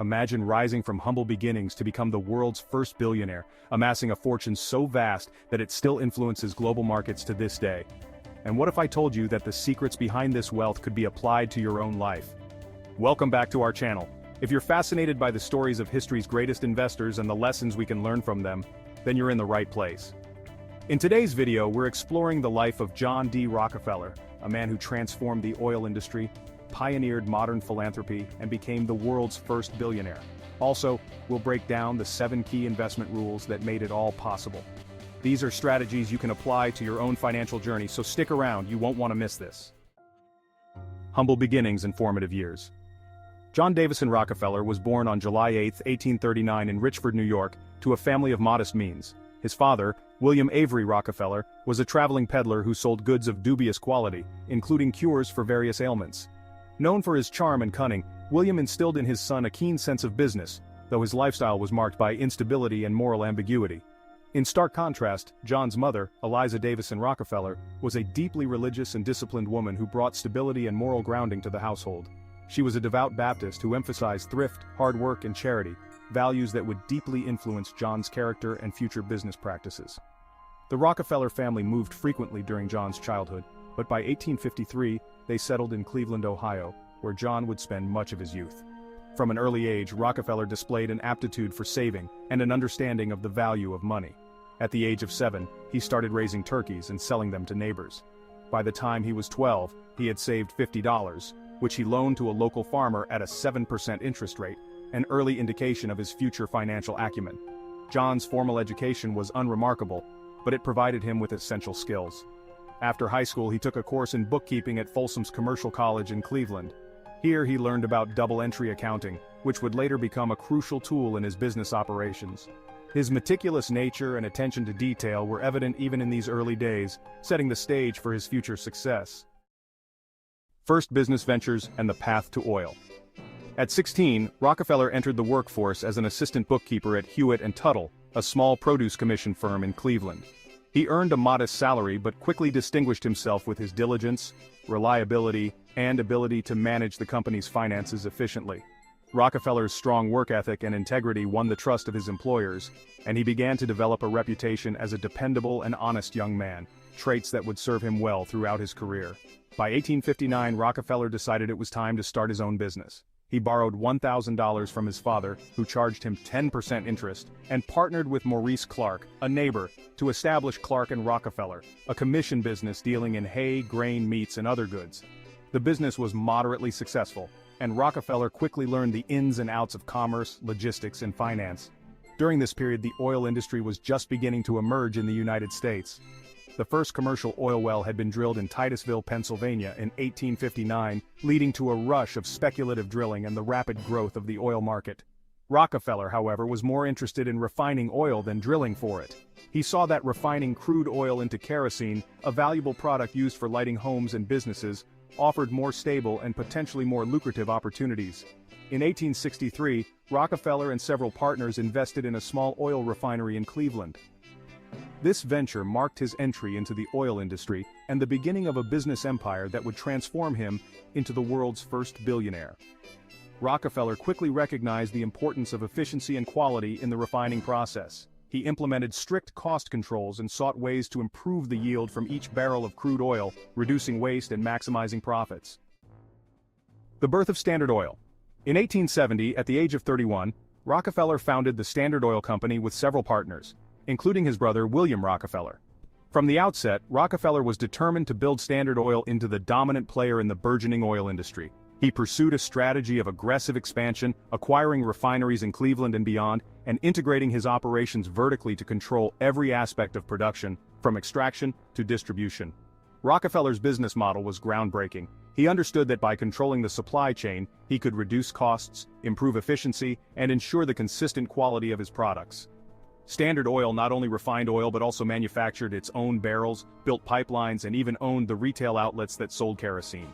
Imagine rising from humble beginnings to become the world's first billionaire, amassing a fortune so vast that it still influences global markets to this day. And what if I told you that the secrets behind this wealth could be applied to your own life? Welcome back to our channel. If you're fascinated by the stories of history's greatest investors and the lessons we can learn from them, then you're in the right place. In today's video, we're exploring the life of John D. Rockefeller, a man who transformed the oil industry, pioneered modern philanthropy, and became the world's first billionaire. Also, we'll break down the 7 key investment rules that made it all possible. These are strategies you can apply to your own financial journey, so stick around, you won't want to miss this. Humble beginnings and formative years. John Davison Rockefeller was born on July 8, 1839 in Richford, New York, to a family of modest means. His father, William Avery Rockefeller, was a traveling peddler who sold goods of dubious quality, including cures for various ailments. Known for his charm and cunning, William instilled in his son a keen sense of business, though his lifestyle was marked by instability and moral ambiguity. In stark contrast, John's mother, Eliza Davison Rockefeller, was a deeply religious and disciplined woman who brought stability and moral grounding to the household. She was a devout Baptist who emphasized thrift, hard work, and charity, values that would deeply influence John's character and future business practices. The Rockefeller family moved frequently during John's childhood, but by 1853, they settled in Cleveland, Ohio, where John would spend much of his youth. From an early age, Rockefeller displayed an aptitude for saving and an understanding of the value of money. At the age of 7, he started raising turkeys and selling them to neighbors. By the time he was 12, he had saved $50, which he loaned to a local farmer at a 7% interest rate, an early indication of his future financial acumen. John's formal education was unremarkable, but it provided him with essential skills. After high school, he took a course in bookkeeping at Folsom's Commercial College in Cleveland. Here he learned about double-entry accounting, which would later become a crucial tool in his business operations. His meticulous nature and attention to detail were evident even in these early days, setting the stage for his future success. First business ventures and the path to oil. At 16, Rockefeller entered the workforce as an assistant bookkeeper at Hewitt & Tuttle, a small produce commission firm in Cleveland. He earned a modest salary but quickly distinguished himself with his diligence, reliability, and ability to manage the company's finances efficiently. Rockefeller's strong work ethic and integrity won the trust of his employers, and he began to develop a reputation as a dependable and honest young man, traits that would serve him well throughout his career. By 1859, Rockefeller decided it was time to start his own business. He borrowed $1,000 from his father, who charged him 10% interest, and partnered with Maurice Clark, a neighbor, to establish Clark & Rockefeller, a commission business dealing in hay, grain, meats, and other goods. The business was moderately successful, and Rockefeller quickly learned the ins and outs of commerce, logistics, and finance. During this period, the oil industry was just beginning to emerge in the United States. The first commercial oil well had been drilled in Titusville, Pennsylvania in 1859, leading to a rush of speculative drilling and the rapid growth of the oil market. Rockefeller, however, was more interested in refining oil than drilling for it. He saw that refining crude oil into kerosene, a valuable product used for lighting homes and businesses, offered more stable and potentially more lucrative opportunities. In 1863, Rockefeller and several partners invested in a small oil refinery in Cleveland. This venture marked his entry into the oil industry and the beginning of a business empire that would transform him into the world's first billionaire. Rockefeller quickly recognized the importance of efficiency and quality in the refining process. He implemented strict cost controls and sought ways to improve the yield from each barrel of crude oil, reducing waste and maximizing profits. The birth of Standard Oil. In 1870, at the age of 31, Rockefeller founded the Standard Oil Company with several partners, including his brother William Rockefeller. From the outset, Rockefeller was determined to build Standard Oil into the dominant player in the burgeoning oil industry. He pursued a strategy of aggressive expansion, acquiring refineries in Cleveland and beyond, and integrating his operations vertically to control every aspect of production, from extraction to distribution. Rockefeller's business model was groundbreaking. He understood that by controlling the supply chain, he could reduce costs, improve efficiency, and ensure the consistent quality of his products. Standard Oil not only refined oil but also manufactured its own barrels, built pipelines, and even owned the retail outlets that sold kerosene.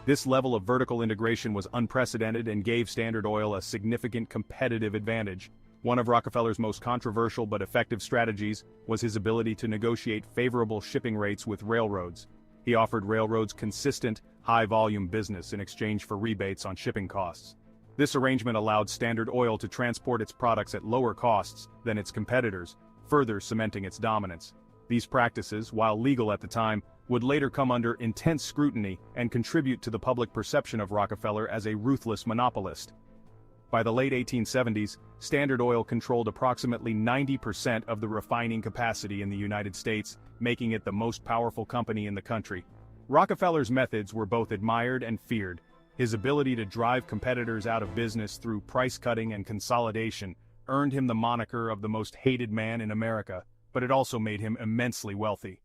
This level of vertical integration was unprecedented and gave Standard Oil a significant competitive advantage. One of Rockefeller's most controversial but effective strategies was his ability to negotiate favorable shipping rates with railroads. He offered railroads consistent, high-volume business in exchange for rebates on shipping costs. This arrangement allowed Standard Oil to transport its products at lower costs than its competitors, further cementing its dominance. These practices, while legal at the time, would later come under intense scrutiny and contribute to the public perception of Rockefeller as a ruthless monopolist. By the late 1870s, Standard Oil controlled approximately 90% of the refining capacity in the United States, making it the most powerful company in the country. Rockefeller's methods were both admired and feared. His ability to drive competitors out of business through price cutting and consolidation earned him the moniker of the most hated man in America, but it also made him immensely wealthy.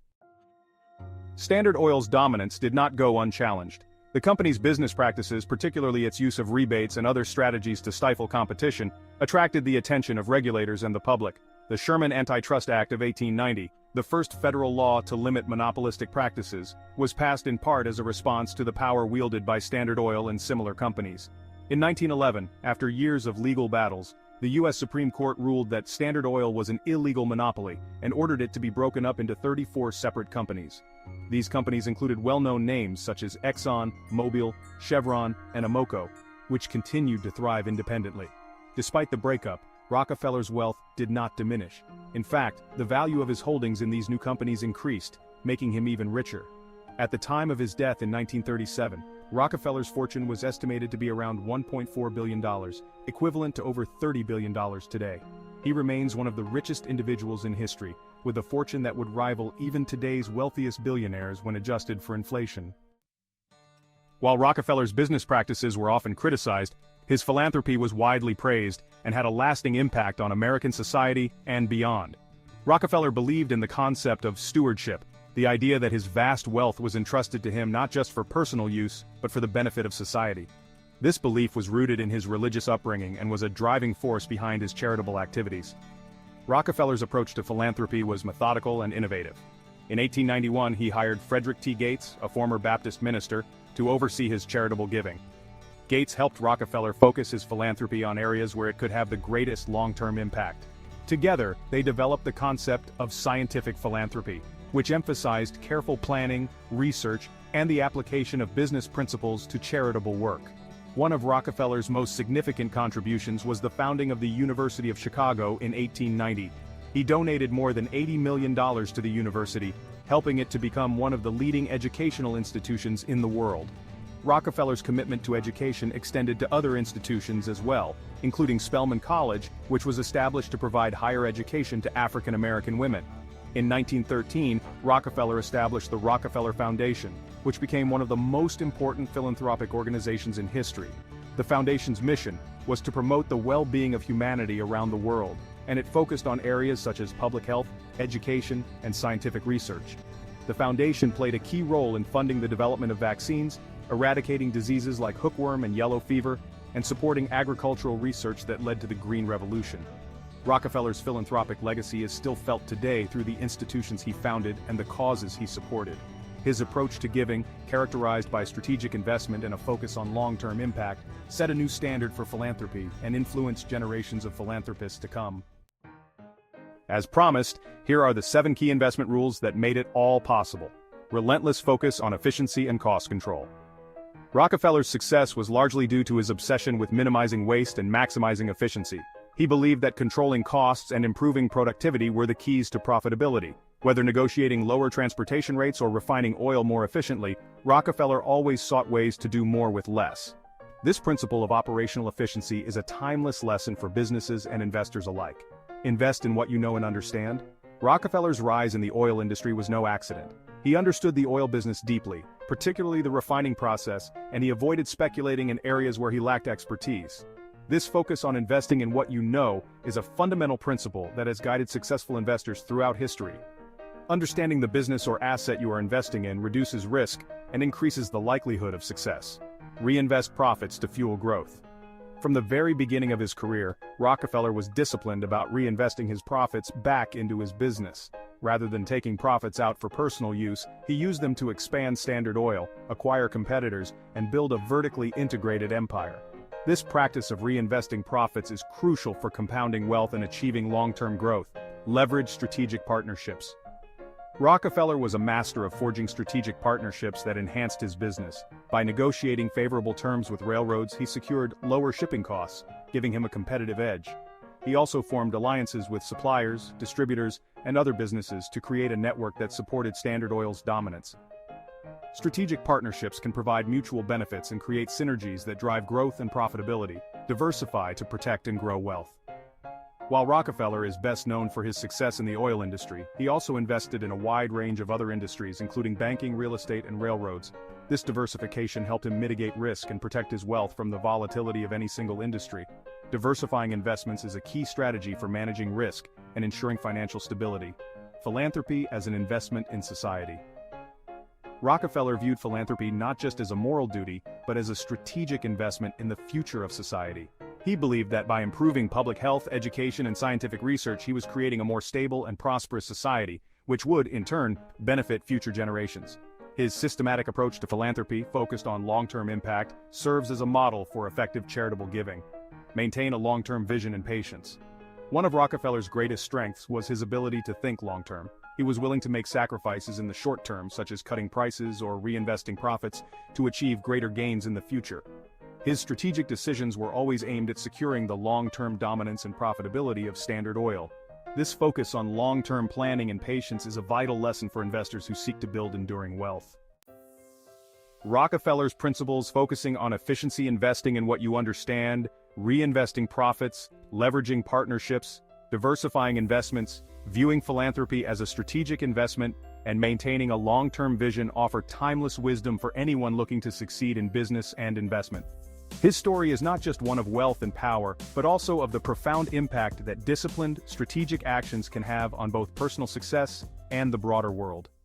Standard Oil's dominance did not go unchallenged. The company's business practices, particularly its use of rebates and other strategies to stifle competition, attracted the attention of regulators and the public. The Sherman Antitrust Act of 1890, the first federal law to limit monopolistic practices, was passed in part as a response to the power wielded by Standard Oil and similar companies. In 1911, after years of legal battles, the U.S. Supreme Court ruled that Standard Oil was an illegal monopoly and ordered it to be broken up into 34 separate companies. These companies included well-known names such as Exxon, Mobil, Chevron, and Amoco, which continued to thrive independently. Despite the breakup, Rockefeller's wealth did not diminish. In fact, the value of his holdings in these new companies increased, making him even richer. At the time of his death in 1937, Rockefeller's fortune was estimated to be around $1.4 billion, equivalent to over $30 billion today. He remains one of the richest individuals in history, with a fortune that would rival even today's wealthiest billionaires when adjusted for inflation. While Rockefeller's business practices were often criticized, his philanthropy was widely praised and had a lasting impact on American society and beyond. Rockefeller believed in the concept of stewardship, the idea that his vast wealth was entrusted to him not just for personal use, but for the benefit of society. This belief was rooted in his religious upbringing and was a driving force behind his charitable activities. Rockefeller's approach to philanthropy was methodical and innovative. In 1891, he hired Frederick T. Gates, a former Baptist minister, to oversee his charitable giving. Gates helped Rockefeller focus his philanthropy on areas where it could have the greatest long-term impact. Together, they developed the concept of scientific philanthropy, which emphasized careful planning, research, and the application of business principles to charitable work. One of Rockefeller's most significant contributions was the founding of the University of Chicago in 1890. He donated more than $80 million to the university, helping it to become one of the leading educational institutions in the world. Rockefeller's commitment to education extended to other institutions as well, including Spelman College, which was established to provide higher education to African American women. In 1913, Rockefeller established the Rockefeller Foundation, which became one of the most important philanthropic organizations in history. The foundation's mission was to promote the well-being of humanity around the world, and it focused on areas such as public health, education, and scientific research. The foundation played a key role in funding the development of vaccines, eradicating diseases like hookworm and yellow fever, and supporting agricultural research that led to the Green Revolution. Rockefeller's philanthropic legacy is still felt today through the institutions he founded and the causes he supported. His approach to giving, characterized by strategic investment and a focus on long-term impact, set a new standard for philanthropy and influenced generations of philanthropists to come. As promised, here are the 7 key investment rules that made it all possible. Relentless focus on efficiency and cost control. Rockefeller's success was largely due to his obsession with minimizing waste and maximizing efficiency. He believed that controlling costs and improving productivity were the keys to profitability. Whether negotiating lower transportation rates or refining oil more efficiently, Rockefeller always sought ways to do more with less. This principle of operational efficiency is a timeless lesson for businesses and investors alike. Invest in what you know and understand. Rockefeller's rise in the oil industry was no accident. He understood the oil business deeply, particularly the refining process, and he avoided speculating in areas where he lacked expertise. This focus on investing in what you know is a fundamental principle that has guided successful investors throughout history. Understanding the business or asset you are investing in reduces risk and increases the likelihood of success. Reinvest profits to fuel growth. From the very beginning of his career, Rockefeller was disciplined about reinvesting his profits back into his business. Rather than taking profits out for personal use, he used them to expand Standard Oil, acquire competitors, and build a vertically integrated empire. This practice of reinvesting profits is crucial for compounding wealth and achieving long-term growth. Leverage strategic partnerships. Rockefeller was a master of forging strategic partnerships that enhanced his business. By negotiating favorable terms with railroads, he secured lower shipping costs, giving him a competitive edge. He also formed alliances with suppliers, distributors, and other businesses to create a network that supported Standard Oil's dominance. Strategic partnerships can provide mutual benefits and create synergies that drive growth and profitability. Diversify to protect and grow wealth. While Rockefeller is best known for his success in the oil industry, he also invested in a wide range of other industries including banking, real estate, and railroads. This diversification helped him mitigate risk and protect his wealth from the volatility of any single industry. Diversifying investments is a key strategy for managing risk and ensuring financial stability. Philanthropy as an investment in society. Rockefeller viewed philanthropy not just as a moral duty, but as a strategic investment in the future of society. He believed that by improving public health, education, and scientific research, he was creating a more stable and prosperous society, which would, in turn, benefit future generations. His systematic approach to philanthropy, focused on long-term impact, serves as a model for effective charitable giving. Maintain a long-term vision and patience. One of Rockefeller's greatest strengths was his ability to think long-term. He was willing to make sacrifices in the short term, such as cutting prices or reinvesting profits, to achieve greater gains in the future. His strategic decisions were always aimed at securing the long-term dominance and profitability of Standard Oil. This focus on long-term planning and patience is a vital lesson for investors who seek to build enduring wealth. Rockefeller's principles, focusing on efficiency, investing in what you understand, reinvesting profits, leveraging partnerships, diversifying investments, viewing philanthropy as a strategic investment, and maintaining a long-term vision offer timeless wisdom for anyone looking to succeed in business and investment. His story is not just one of wealth and power, but also of the profound impact that disciplined, strategic actions can have on both personal success and the broader world.